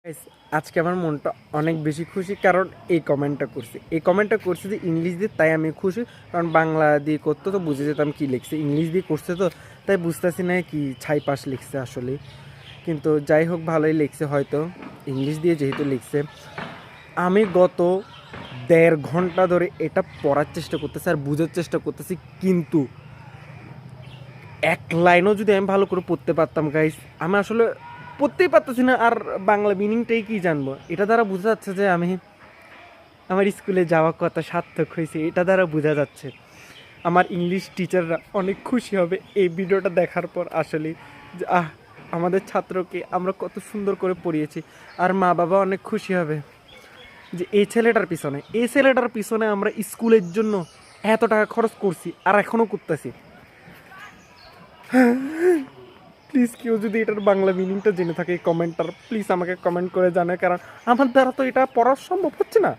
Guys, আজকে আমার মনটা অনেক বেশি খুশি কারণ এই কমেন্টটা করছে যে ইংলিশ দিয়ে, তাই আমি খুশি। কারণ বাংলা দিয়ে করতে তো বুঝে যেতাম কি লিখছে, ইংলিশ দিয়ে করছে তো তাই বুঝতেছি না কি ছাই পাশ লিখছে আসলে। কিন্তু যাই হোক, ভালোই লিখছে হয়তো, ইংলিশ দিয়ে যেহেতু লিখছে। আমি গত 1.5 ঘন্টা ধরে এটা পড়ার চেষ্টা করতেছি আর বোঝার চেষ্টা করতেছি, কিন্তু এক লাইনও যদি আমি ভালো করে পড়তে পারতাম গাইস, আমি আসলে পড়তেই পারতেছি না। আর বাংলা মিনিংটাই কি জানবো? এটা দ্বারা বোঝা যাচ্ছে যে আমি আমার স্কুলে যাওয়া কথা সার্থক হয়েছে, এটা দ্বারা বোঝা যাচ্ছে। আমার ইংলিশ টিচাররা অনেক খুশি হবে এই ভিডিওটা দেখার পর আসলে, যে আমাদের ছাত্রকে আমরা কত সুন্দর করে পড়িয়েছি। আর মা বাবা অনেক খুশি হবে যে এই ছেলেটার পিছনে আমরা স্কুলের জন্য এত টাকা খরচ করছি আর এখনও করতেছি। প্লিজ কেউ যদি এটার বাংলা মিনিংটা জেনে থাকে, কমেন্টার প্লিজ আমাকে কমেন্ট করে জানায়, কারণ আমার দ্বারা তো এটা পড়া সম্ভব হচ্ছে না।